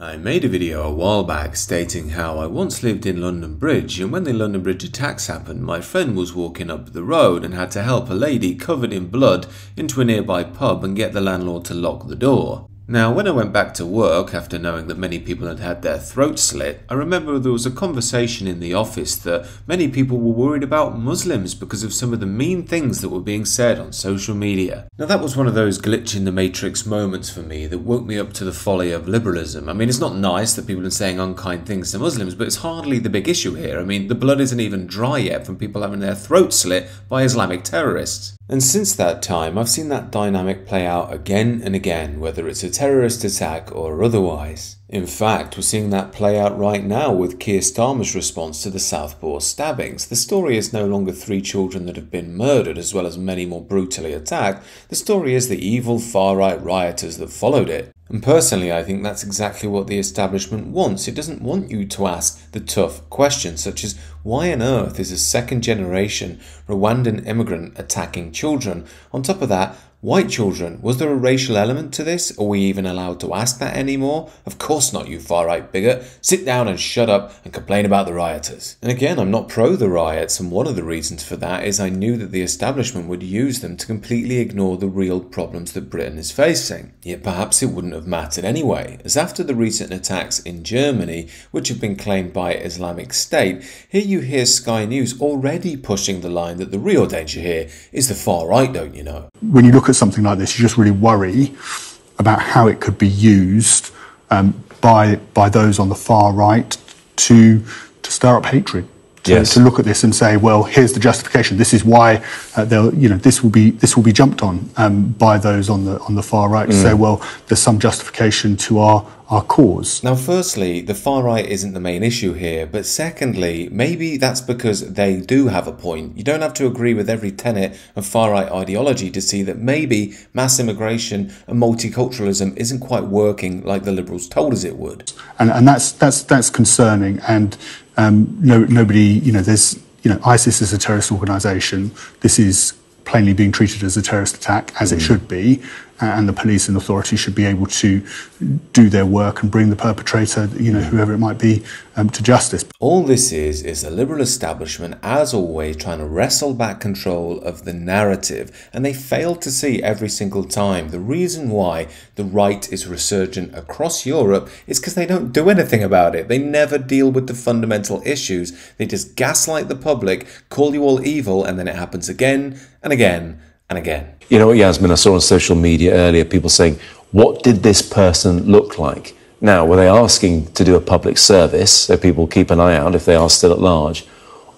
I made a video a while back stating how I once lived in London Bridge, and when the London Bridge attacks happened, my friend was walking up the road and had to help a lady covered in blood into a nearby pub and get the landlord to lock the door. Now, when I went back to work after knowing that many people had had their throats slit, I remember there was a conversation in the office that many people were worried about Muslims because of some of the mean things that were being said on social media. Now, that was one of those glitch in the matrix moments for me that woke me up to the folly of liberalism. I mean, it's not nice that people are saying unkind things to Muslims, but it's hardly the big issue here. I mean, the blood isn't even dry yet from people having their throats slit by Islamic terrorists. And since that time, I've seen that dynamic play out again and again, whether it's a terrorist attack or otherwise. In fact, we're seeing that play out right now with Keir Starmer's response to the Southport stabbings. The story is no longer 3 children that have been murdered, as well as many more brutally attacked. The story is the evil far-right rioters that followed it. And personally, I think that's exactly what the establishment wants. It doesn't want you to ask the tough questions, such as why on earth is a second-generation Rwandan immigrant attacking children? On top of that, white children. Was there a racial element to this? Are we even allowed to ask that anymore? Of course not, you far-right bigot. Sit down and shut up and complain about the rioters. And again, I'm not pro the riots, and one of the reasons for that is I knew that the establishment would use them to completely ignore the real problems that Britain is facing. Yet perhaps it wouldn't have mattered anyway, as after the recent attacks in Germany, which have been claimed by Islamic State, here you hear Sky News already pushing the line that the real danger here is the far-right, don't you know? When you look at something like this, you just really worry about how it could be used by those on the far right to stir up hatred. To look at this and say, well, here's the justification. This is why this will be jumped on by those on the far right to say, well, there's some justification to our cause. Now, firstly, the far right isn't the main issue here, but secondly, maybe that's because they do have a point. You don't have to agree with every tenet of far right ideology to see that maybe mass immigration and multiculturalism isn't quite working like the Liberals told us it would. And that's concerning. And nobody, ISIS is a terrorist organisation. This is plainly being treated as a terrorist attack, as it should be, and the police and authorities should be able to do their work and bring the perpetrator, whoever it might be, to justice. All this is the Liberal establishment, as always, trying to wrestle back control of the narrative, and they fail to see every single time the reason why the right is resurgent across Europe is because they don't do anything about it. They never deal with the fundamental issues. They just gaslight the public, call you all evil, and then it happens again and again and again. You know what, Yasmin, I saw on social media earlier people saying, what did this person look like? Now, were they asking to do a public service so people keep an eye out if they are still at large,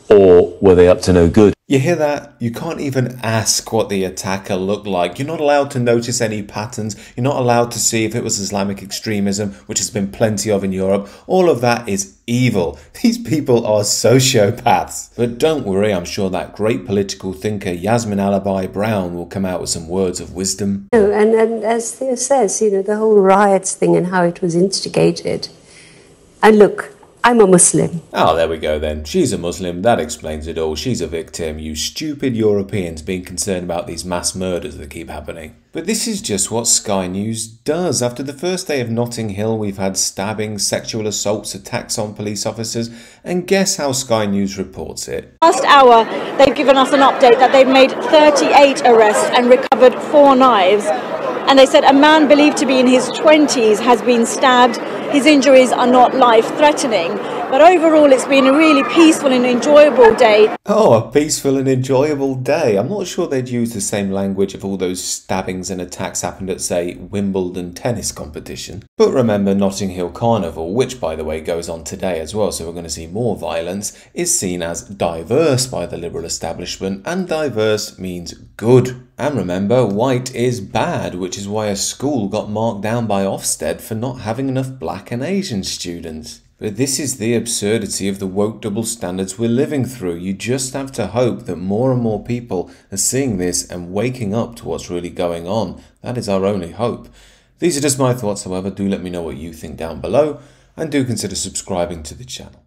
or were they up to no good? You hear that? You can't even ask what the attacker looked like. You're not allowed to notice any patterns. You're not allowed to see if it was Islamic extremism, which has been plenty of in Europe. All of that is evil. These people are sociopaths. But don't worry, I'm sure that great political thinker Yasmin Alibi Brown will come out with some words of wisdom. And as Theo says, the whole riots thing and how it was instigated. And look, I'm a Muslim. Oh, there we go then. She's a Muslim. That explains it all. She's a victim. You stupid Europeans being concerned about these mass murders that keep happening. But this is just what Sky News does. After the first day of Notting Hill, we've had stabbings, sexual assaults, attacks on police officers. And guess how Sky News reports it? Last hour, they've given us an update that they've made 38 arrests and recovered 4 knives. And they said a man believed to be in his 20s has been stabbed. His injuries are not life-threatening. But overall, it's been a really peaceful and enjoyable day. Oh, a peaceful and enjoyable day. I'm not sure they'd use the same language if all those stabbings and attacks happened at, say, Wimbledon tennis competition. But remember, Notting Hill Carnival, which, by the way, goes on today as well, so we're going to see more violence, is seen as diverse by the Liberal establishment, and diverse means good. And remember, white is bad, which is why a school got marked down by Ofsted for not having enough black and Asian students. But this is the absurdity of the woke double standards we're living through. You just have to hope that more and more people are seeing this and waking up to what's really going on. That is our only hope. These are just my thoughts, however. Do let me know what you think down below, and do consider subscribing to the channel.